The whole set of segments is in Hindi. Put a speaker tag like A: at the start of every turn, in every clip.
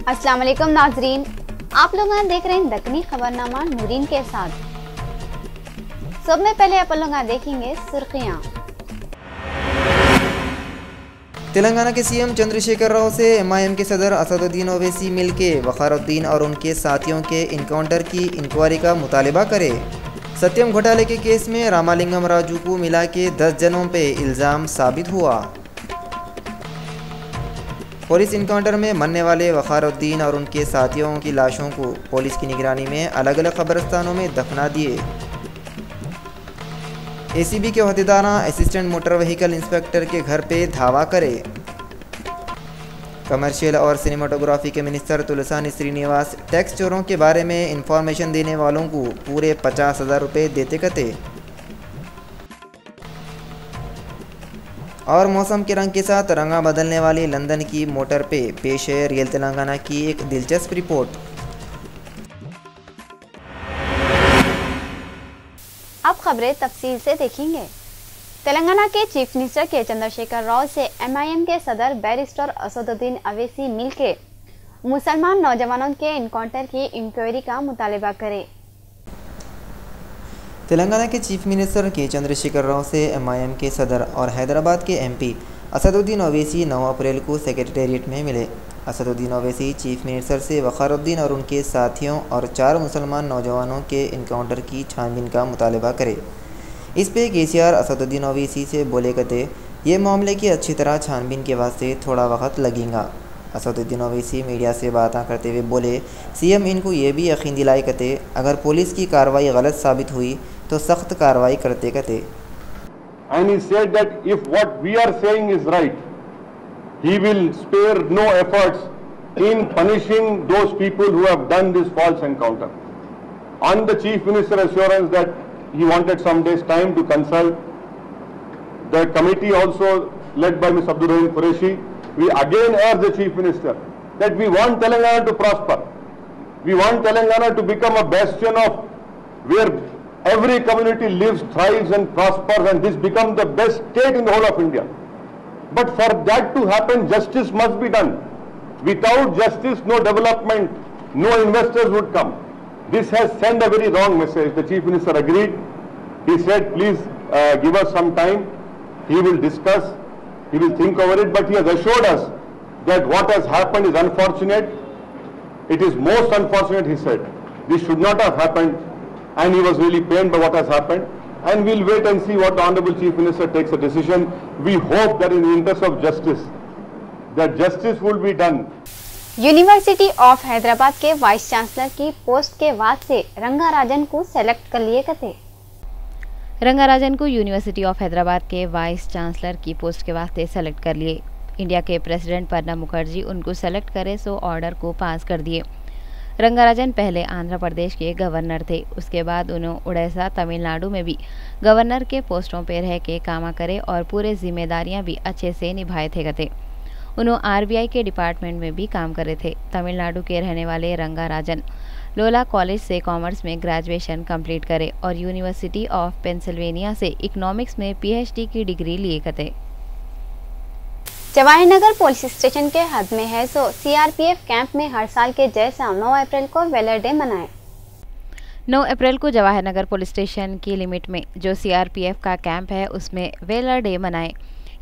A: अस्सलाम वालेकुम नाजरीन, आप लोग देख रहे हैं दक्कनी खबरनामा नूरीन के साथ। सब में पहले आप लोग देखेंगे सुर्खियां।
B: तेलंगाना के सीएम चंद्रशेखर राव से एमआईएम के सदर असदुद्दीन ओवैसी मिलके वखारुद्दीन और उनके साथियों के इनकाउंटर की इंक्वायरी का मुतालबा करे। सत्यम घोटाले के केस में रामालिंगम राजू को मिला के 10 जनों पे इल्ज़ाम साबित हुआ। पुलिस इनकाउंटर में मरने वाले वखारुद्दीन और उनके साथियों की लाशों को पुलिस की निगरानी में अलग अलग कब्रिस्तानों में दफना दिए। एसीबी के अहदेदारा असिस्टेंट मोटर व्हीकल इंस्पेक्टर के घर पे धावा करे। कमर्शियल और सिनेमाटोग्राफी के मिनिस्टर तुलसानी श्रीनिवास टैक्स चोरों के बारे में इंफॉर्मेशन देने वालों को पूरे 50,000 रुपये देते कते। और मौसम के रंग के साथ रंगा बदलने वाली लंदन की मोटर पे पेश है रियल तेलंगाना की एक दिलचस्प रिपोर्ट।
A: अब खबरें तफसील से देखेंगे। तेलंगाना के चीफ मिनिस्टर के चंद्रशेखर राव से एमआईएम के सदर बैरिस्टर असदुद्दीन ओवैसी मिलके मुसलमान नौजवानों के इनकाउंटर की इंक्वायरी का मुतालबा करे।
B: तेलंगाना के चीफ मिनिस्टर के चंद्रशेखर राव से एमआईएम के सदर और हैदराबाद के एमपी असदुद्दीन ओवैसी 9 अप्रैल को सेक्रेटेरिएट में मिले। असदुद्दीन ओवैसी चीफ मिनिस्टर से वखारुद्दीन और उनके साथियों और 4 मुसलमान नौजवानों के इनकाउंटर की छानबीन का मुतालबा करे। इस पे केसीआर असदुद्दीन ओवैसी से बोले कहते ये मामले की अच्छी तरह छानबीन के वास्ते थोड़ा वक्त लगेगा। असदुद्दीन ओवैसी मीडिया से बातें करते हुए बोले सीएम इनको ये भी यकीन दिलाए कहते अगर पुलिस की कार्रवाई गलत साबित हुई तो सख्त कार्रवाई करते कहते।
C: And he said that if what we are saying is right, he will spare no efforts in punishing those people who have done this false encounter. On the Chief Minister assurance that he wanted some days time to consult, the committee also led by Ms. Abdul Rahim Qureshi, we again urge the Chief Minister that we want Telangana to prosper. We want Telangana to become a bastion of where every community lives, thrives and prospers, and this becomes the best state in the whole of India. But for that to happen, justice must be done. Without justice, no development, no investors would come. This has sent a very wrong message. The Chief Minister agreed. He said, please give us some time. He will discuss, he will think over it, but he has assured us that what has happened is unfortunate. It is most unfortunate, he said. This should not have happened. And he was really pained by what has happened, and we'll wait and see what the Honorable Chief Minister takes a decision. We hope that in the interest of justice, that justice will be done.
A: University of Hyderabad के वाइस चांसलर की पोस्ट के बाद से रंगाराजन को सेलेक्ट कर लिए कहते।
D: रंगाराजन को यूनिवर्सिटी ऑफ हैदराबाद के वाइस चांसलर की पोस्ट के वास्ते सेलेक्ट कर लिए। इंडिया के प्रेसिडेंट प्रणब मुखर्जी उनको सेलेक्ट करे सो ऑर्डर को पास कर दिए। रंगाराजन पहले आंध्र प्रदेश के गवर्नर थे, उसके बाद उन्होंने उड़ीसा तमिलनाडु में भी गवर्नर के पोस्टों पर रह के काम करे और पूरे जिम्मेदारियां भी अच्छे से निभाए थे गते। उन्होंने आरबीआई के डिपार्टमेंट में भी काम करे थे। तमिलनाडु के रहने वाले रंगाराजन लोला कॉलेज से कॉमर्स में ग्रेजुएशन कंप्लीट करे और यूनिवर्सिटी ऑफ पेंसिल्वेनिया से इकोनॉमिक्स में पीएचडी की डिग्री लिए गते।
A: जवाहरनगर पुलिस स्टेशन के हद में है सो सीआरपीएफ कैंप में हर साल के जैसा 9 अप्रैल को वेलर डे मनाए।
D: 9 अप्रैल को जवाहरनगर पुलिस स्टेशन की लिमिट में जो सीआरपीएफ का कैंप है उसमें वेलर डे मनाए।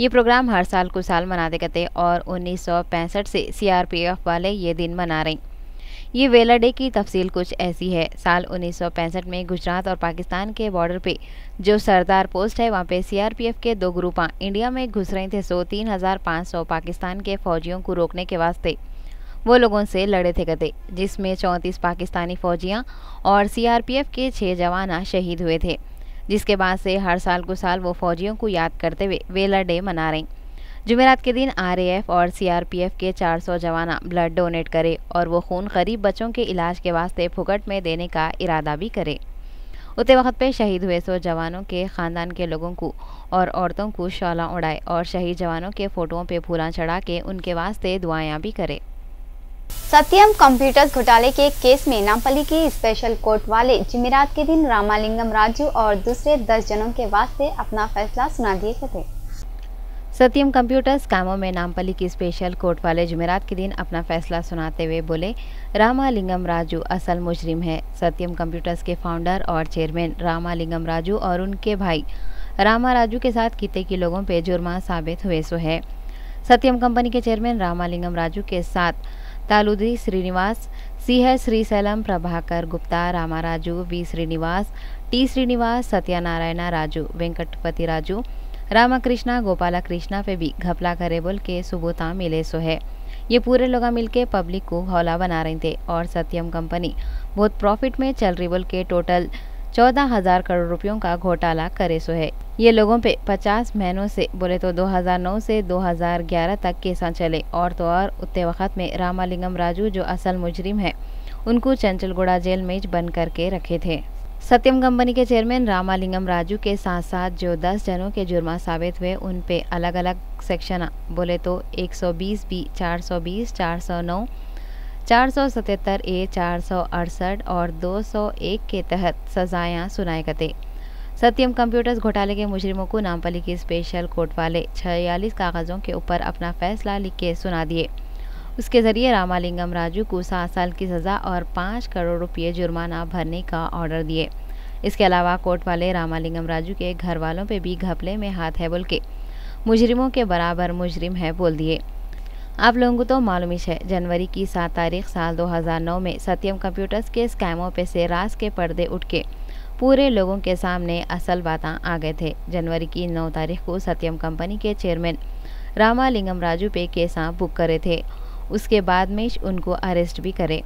D: ये प्रोग्राम हर साल को साल मनाते कहते और 1965 से सीआरपीएफ वाले ये दिन मना रहे। ये वेलर डे की तफसील कुछ ऐसी है। साल 1965 में गुजरात और पाकिस्तान के बॉर्डर पे जो सरदार पोस्ट है वहाँ पे सीआरपीएफ के 2 ग्रुपां इंडिया में घुस रहे थे। 3,500 पाकिस्तान के फौजियों को रोकने के वास्ते वो लोगों से लड़े थे गते, जिसमें 34 पाकिस्तानी फौजियां और सीआरपीएफ के 6 जवान शहीद हुए थे। जिसके बाद से हर साल को साल वो फौजियों को याद करते हुए वेलर डे मना रहे। जुमेरात के दिन आरएएफ और सीआरपीएफ के 400 जवान ब्लड डोनेट करे और वो खून गरीब बच्चों के इलाज के वास्ते फुकट में देने का इरादा भी करे। उतने वक्त पे शहीद हुए सो जवानों के ख़ानदान के लोगों को और औरतों को शॉला उड़ाए और शहीद जवानों के फोटोओं पे फूला चढ़ा के उनके वास्ते दुआएं भी करे।
A: सत्यम कंप्यूटर्स घोटाले के केस में नामपल्ली की स्पेशल कोर्ट वाले जुमेरात के दिन रामालिंगम राजू और दूसरे 10 जनों के वास्ते अपना फैसला सुना दिए थे।
D: सत्यम कंप्यूटर्स कामों में नामपल्ली की स्पेशल कोर्ट वाले जुमेरात के दिन अपना फैसला सुनाते हुए बोले, रामालिंगम राजू असल मुजरिम है। सत्यम कंप्यूटर्स के फाउंडर और चेयरमैन रामालिंगम राजू और उनके भाई रामा राजू के साथ किते के लोगों पे जुर्मा साबित हुए सो है। सत्यम कंपनी के चेयरमैन रामालिंगम राजू के साथ तालुदी श्रीनिवास, सीहर श्रीशैलम, प्रभाकर गुप्ता, रामा राजू, वी श्रीनिवास, टी श्रीनिवास, सत्यानारायण राजू, वेंकटपति राजू, रामकृष्णा, गोपाला कृष्णा पे भी घपला करे बोल के सुबूता मिले सो है। ये पूरे लोग मिलके पब्लिक को हौला बना रहे थे और सत्यम कंपनी बहुत प्रॉफिट में चल रही बोल के टोटल 14,000 करोड़ रुपयों का घोटाला करे सो है। ये लोगों पे 50 महीनों से बोले तो 2009 से 2011 तक केसा चले और तो और उतने वक्त में रामालिंगम राजू जो असल मुजरिम है उनको चंचलगुड़ा जेल में बंद करके रखे थे। सत्यम कंपनी के चेयरमैन रामालिंगम राजू के साथ साथ जो 10 जनों के जुर्मा साबित हुए उन पे अलग अलग सेक्शन बोले तो 120 बी, 420, 409, 477 ए, 468 और 201 के तहत सजायां सुनाए गए। सत्यम कंप्यूटर्स घोटाले के मुजरिमों को नामपल्ली की स्पेशल कोर्ट वाले 46 कागजों के ऊपर अपना फैसला लिख के सुना दिए। उसके जरिए रामालिंगम राजू को 7 साल की सज़ा और 5 करोड़ रुपये जुर्माना भरने का ऑर्डर दिए। इसके अलावा कोर्ट वाले रामालिंगम राजू के घर वालों पे भी घपले में हाथ है बोल के मुजरिमों के बराबर मुजरिम है बोल दिए। आप लोगों को तो मालूम ही है, जनवरी की 7 तारीख साल 2009 में सत्यम कंप्यूटर्स के स्कैमों पे से राज के पर्दे उठ के पूरे लोगों के सामने असल बातें आ गए थे। जनवरी की 9 तारीख को सत्यम कंपनी के चेयरमैन रामालिंगम राजू पे केसा बुक करे थे। उसके बाद में उनको अरेस्ट भी करे।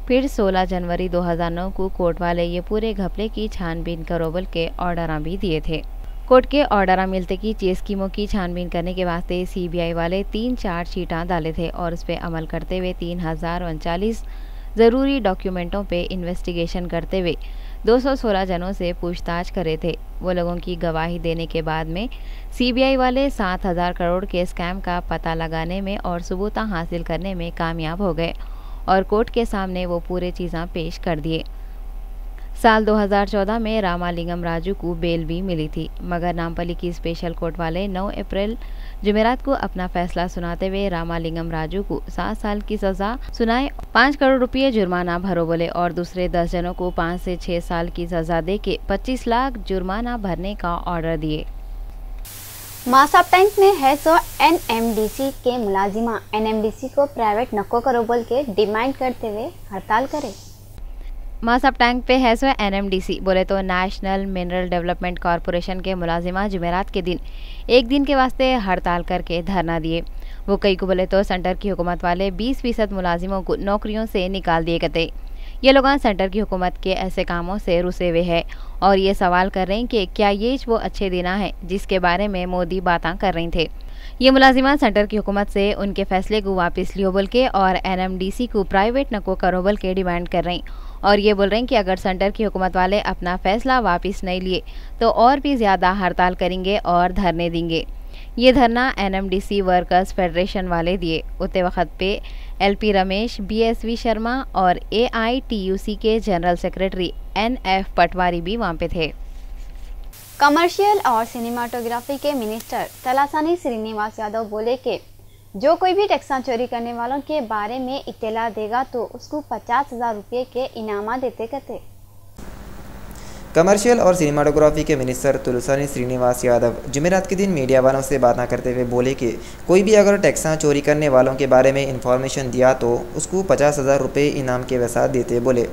D: फिर 16 जनवरी 2009 को कोर्ट वाले ये पूरे घपले की छानबीन करो बोल के ऑर्डर भी दिए थे। कोर्ट के ऑर्डर मिलते कि चेस स्कीमों की छानबीन करने के वास्ते सीबीआई वाले 3 चार्जशीटां डाले थे और उस पर अमल करते हुए 3039 ज़रूरी डॉक्यूमेंटों पे इन्वेस्टिगेशन करते हुए 216 जनों से पूछताछ करे थे। वो लोगों की गवाही देने के बाद में सीबीआई वाले 7,000 करोड़ के स्कैम का पता लगाने में और सबूत हासिल करने में कामयाब हो गए और कोर्ट के सामने वो पूरे चीज़ें पेश कर दिए। साल 2014 में रामालिंगम राजू को बेल भी मिली थी, मगर नामपल्ली की स्पेशल कोर्ट वाले 9 अप्रैल जुमेरात को अपना फैसला सुनाते हुए रामालिंगम राजू को 7 साल की सजा सुनाए, 5 करोड़ रुपये जुर्माना भरो बोले और दूसरे 10 जनों को 5 से 6 साल की सजा दे के 25 लाख जुर्माना भरने का ऑर्डर दिए।
A: मासाब टैंक में है सो एनएमडीसी के मुलाजिमा एनएमडीसी को प्राइवेट नको करो बोल के डिमांड करते हुए हड़ताल करे।
D: मासाब टैंक पे है सो एनएमडीसी बोले तो नेशनल मिनरल डेवलपमेंट कॉरपोरेशन के मुलाजिमा जुमेरात के दिन एक दिन के वास्ते हड़ताल करके धरना दिए। वो कई को बोले तो सेंटर की हुकूमत वाले 20% मुलाजिमों को नौकरियों से निकाल दिए गए। ये लोग सेंटर की हुकूमत के ऐसे कामों से रुसे हुए हैं और ये सवाल कर रहे हैं कि क्या ये वो अच्छे दिन हैं जिसके बारे में मोदी बातें कर रहे थे। ये मुलाजिमा सेंटर की हुकूमत से उनके फैसले को वापस लियो बोल के और एनएमडीसी को प्राइवेट नको करो बोल के डिमांड कर रहे हैं और ये बोल रहे हैं कि अगर सेंटर की हुकूमत वाले अपना फैसला वापस नहीं लिए तो और भी ज़्यादा हड़ताल करेंगे और धरने देंगे। ये धरना एनएमडीसी वर्कर्स फेडरेशन वाले दिए। उतने वक्त पे एलपी रमेश, बीएसवी शर्मा और एआईटीयूसी के जनरल सेक्रेटरी एनएफ पटवारी भी वहाँ पे थे।
A: कमर्शियल और सिनेमाटोग्राफी के मिनिस्टर तलासानी श्रीनिवास यादव बोले कि जो कोई भी टैक्सा चोरी करने वालों के बारे में इत्तला देगा तो उसको 50,000 रुपये के इनामा देते कहते।
B: कमर्शियल और सिनेमाटोग्राफी के मिनिस्टर तुलसानी श्रीनिवास यादव जुमेरात के दिन मीडिया वालों से बात करते हुए बोले कि कोई भी अगर टैक्सा चोरी करने वालों के बारे में इंफॉर्मेशन दिया तो उसको 50,000 रुपये इनाम के वसात देते बोले।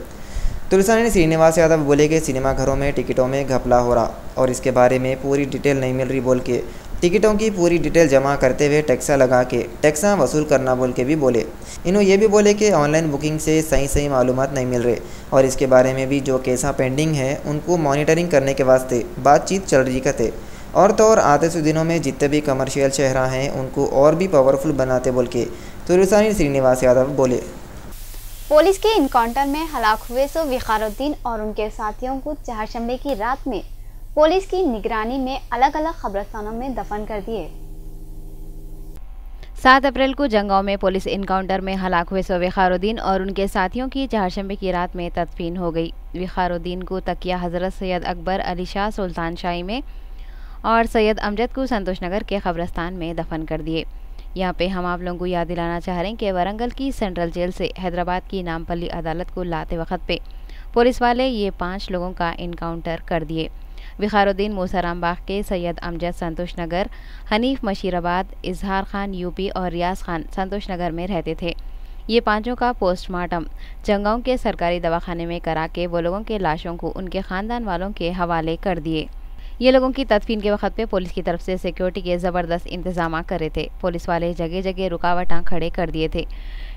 B: तुलसानी श्रीनिवास यादव बोले कि सिनेमा घरों में टिकटों में घपला हो रहा और इसके बारे में पूरी डिटेल नहीं मिल रही बोल के टिकटों की पूरी डिटेल जमा करते हुए टैक्सा लगा के टैक्सा वसूल करना बोल के भी बोले। इन्होंने ये भी बोले कि ऑनलाइन बुकिंग से सही मालूमात नहीं मिल रहे और इसके बारे में भी जो केसा पेंडिंग है उनको मॉनिटरिंग करने के वास्ते बातचीत चल रही कहते और तो और आते से दिनों में जितने भी कमर्शियल शहरा हैं उनको और भी पावरफुल बनाते बोल के तुलसानी श्रीनिवास यादव बोले।
A: पुलिस के इनकाउंटर में हलाक हुए सो विखारुद्दीन और उनके साथियों को चारशंबे की रात में पुलिस की निगरानी में अलग अलग कब्रिस्तानों में दफन कर दिए।
D: 7 अप्रैल को जंगांव में पुलिस इनकाउंटर में हलाक हुए सो विखारुद्दीन और उनके साथियों की चारशंबे की रात में तदफीन हो गई। विखारुद्दीन को तकिया हजरत सैयद अकबर अली शाह सुल्तान शाही में और सैयद अमजद को संतोष नगर के कब्रिस्तान में दफन कर दिए। यहाँ पे हम आप लोगों को याद दिलाना चाह रहे हैं कि वरंगल की सेंट्रल जेल से हैदराबाद की नामपल्ली अदालत को लाते वक्त पे पुलिस वाले ये 5 लोगों का इनकाउंटर कर दिए। विखारुद्दीन मूसाराम बाग के सैयद अमजद संतोष नगर, हनीफ मशीराबाद, इजहार खान यूपी और रियाज खान संतोष नगर में रहते थे। ये 5 का पोस्टमार्टम जंगांव के सरकारी दवाखाने में करा के वो लोगों के लाशों को उनके ख़ानदान वालों के हवाले कर दिए। ये लोगों की तदफीन के वक्त पे पुलिस की तरफ से सिक्योरिटी के ज़बरदस्त इंतजाम करे थे। पुलिस वाले जगह जगह रुकावटां खड़े कर दिए थे।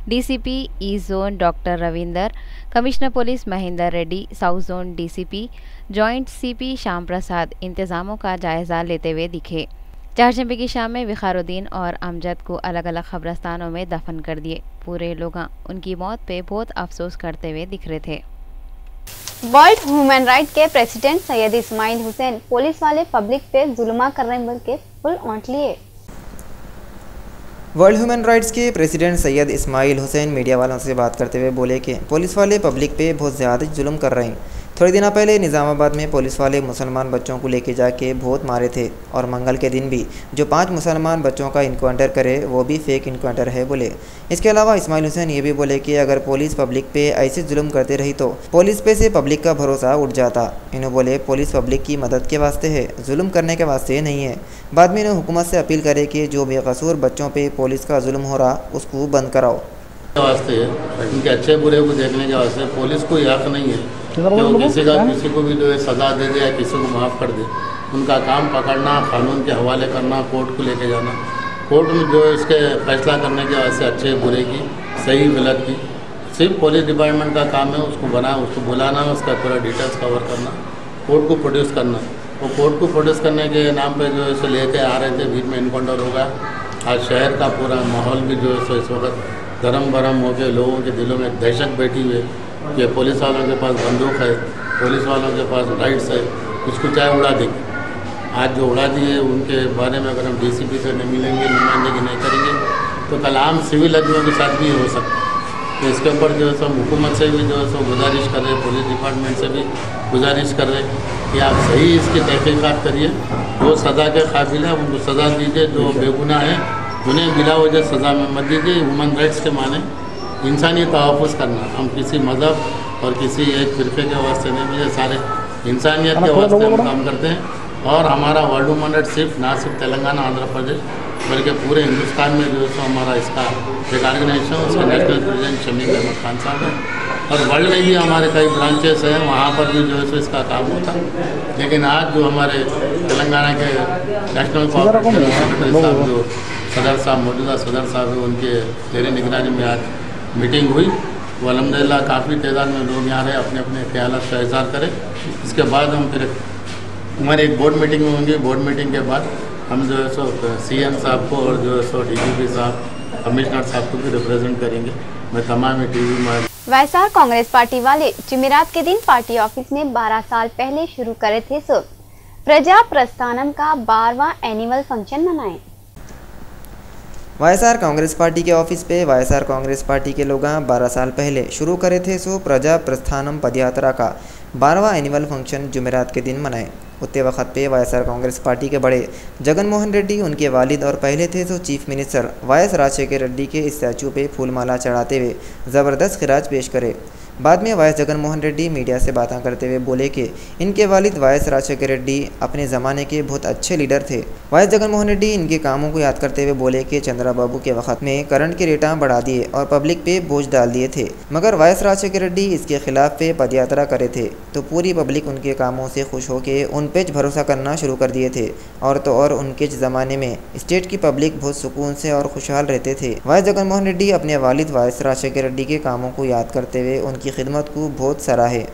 D: DCP E zone doctor Ravinder, commissioner police Mahendra Reddy, south zone DCP joint CP Shyam Prasad इंतजामों का जायजा लेते हुए दिखे। चारचंबे की शाम में विखारुद्दीन और अमजद को अलग अलग कब्रिस्तानों में दफन कर दिए। पूरे लोग उनकी मौत पे बहुत अफसोस करते हुए दिख रहे थे।
A: वर्ल्ड ह्यूमन राइट के प्रेसिडेंट सैयद इस्माइल हुसैन पुलिस वाले पब्लिक पे जुल्मा कर रहे बोल के फुल ऑंट लिए।
B: वर्ल्ड ह्यूमन राइट्स के प्रेसिडेंट सैयद इस्माइल हुसैन मीडिया वालों से बात करते हुए बोले कि पुलिस वाले पब्लिक पे बहुत ज़्यादा जुल्म कर रहे हैं। थोड़े दिनों पहले निज़ामाबाद में पुलिस वाले मुसलमान बच्चों को लेके जाके बहुत मारे थे और मंगल के दिन भी जो 5 मुसलमान बच्चों का इनकाउंटर करे वो भी फेक इनकाउंटर है बोले। इसके अलावा इस्माइल हुसैन ये भी बोले कि अगर पुलिस पब्लिक पे ऐसे जुल्म करते रही तो पुलिस पे से पब्लिक का भरोसा उठ जाता। इन्होंने बोले पुलिस पब्लिक की मदद के वास्ते है, जुल्म करने के वास्ते नहीं है। बाद में इन्होंने हुकूमत से अपील करे कि जो बेकसूर बच्चों पर पुलिस का जुल्म हो रहा उसको बंद कराओ।
E: वास्ते इनके अच्छे बुरे को देखने के वास्ते पुलिस को हक नहीं है कि किसी को भी जो है सज़ा दे दे या किसी को माफ़ कर दे। उनका काम पकड़ना, कानून के हवाले करना, कोर्ट को लेके जाना, कोर्ट में जो इसके फैसला करने के वास्ते अच्छे बुरे की, सही गलत की सिर्फ पुलिस डिपार्टमेंट का काम है। उसको बुलाना, उसका पूरा डिटेल्स कवर करना, कोर्ट को प्रोड्यूस करना। वो कोर्ट को प्रोड्यूस करने के नाम पर जो है सो लेके आ रहे थे, बीच में इनकाउंटर हो गया। आज शहर का पूरा माहौल भी जो है सो इस वक्त गरम गरम हो के लोगों के दिलों में दहशत बैठी हुई है कि पुलिस वालों के पास बंदूक है, पुलिस वालों के पास राइट्स है, उसको चाहे उड़ा देंगे। आज जो उड़ा दिए उनके बारे में अगर हम डीसीपी से नहीं मिलेंगे, नुमाइंदगी नहीं करेंगे तो कल आम सिविल आदमियों के साथ भी हो सकता है। तो इसके ऊपर जो है सो हुकूमत से भी जो है सो गुजारिश कर रहे, पुलिस डिपार्टमेंट से भी गुजारिश कर रहे कि आप सही इसकी तहकीकात करिए। जो सज़ा के काबिल है उनको सज़ा दीजिए, जो बेगुनाह है उन्हें बिला वजह सज़ा में मत दीजिए। ह्यूमन राइट्स के माने इंसानी तहफ़्फ़ुज़ करना। हम किसी मज़हब और किसी एक फ़िरक़े के वास्ते नहीं, मुझे सारे इंसानियत के वास्ते हम काम करते हैं। और हमारा वर्ल्ड ह्यूमन राइट्स सिर्फ ना सिर्फ तेलंगाना आंध्र प्रदेश बल्कि पूरे हिंदुस्तान में जो है सो हमारा इसका एक ऑर्गेनाइजेशन, उसके नेशनल प्रेसिडेंट शमीक अहमद खान साहब है और वर्ल्ड में भी हमारे कई ब्रांचेस हैं, वहाँ पर भी जो है सो इसका काम होता है। लेकिन आज जो हमारे तेलंगाना के नेशनल कोऑपरेटिव सेक्रेटरी साहब, जो सदर साहब, मौजूदा सदर साहब है, उनके तेरे निगरानी में आज मीटिंग हुई। वो अल्हम्दुलिल्लाह काफ़ी तादाद में लोग यहाँ रहे, अपने अपने ख्यालात का इज़हार करें। इसके बाद हम फिर हमारी एक बोर्ड मीटिंग में होंगी। बोर्ड मीटिंग के बाद हम जो है सो सीएम साहब को और जो है सो डीजीपी साहब, कमिश्नर साहब को भी रिप्रेजेंट करेंगे। मैं तमाम टीवी में
A: वैसार कांग्रेस पार्टी वाले जुमेरात के दिन पार्टी ऑफिस में 12 साल पहले शुरू करे थे सो प्रजा प्रस्थानम का 12वां एनुअल फंक्शन मनाए।
B: वाईएसआर कांग्रेस पार्टी के ऑफिस पे वाईएसआर कांग्रेस पार्टी के लोग 12 साल पहले शुरू करे थे सो प्रजा प्रस्थानम पदयात्रा का 12वां एनुअल फंक्शन जुमेरात के दिन मनाए। उतने वक्त पे वाईएसआर कांग्रेस पार्टी के बड़े जगन मोहन रेड्डी, उनके वालिद और पहले थे so chief minister YS Rajasekhara Reddy के स्टैचू पे फूलमाला चढ़ाते हुए ज़बरदस्त खिराज पेश करे। बाद में वाईएस जगन मोहन रेड्डी मीडिया से बातें करते हुए बोले कि इनके वालिद वाईएस राजशेखर रेड्डी अपने ज़माने के बहुत अच्छे लीडर थे। वाईएस जगन मोहन रेड्डी इनके कामों को याद करते हुए बोले कि चंद्रबाबू के वक्त में करंट के रेटा बढ़ा दिए और पब्लिक पे बोझ डाल दिए थे, मगर वाईएस राजशेखर रेड्डी इसके खिलाफ पे पदयात्रा करे थे तो पूरी पब्लिक उनके कामों से खुश होकर उन पे भरोसा करना शुरू कर दिए थे। और तो और उनके ज़माने में स्टेट की पब्लिक बहुत सुकून से और खुशहाल रहते थे। वाईएस जगन मोहन रेड्डी अपने वालिद वाईएस राजशेखर रेड्डी के कामों को याद करते हुए उनकी खिदमत को बहुत सराहे।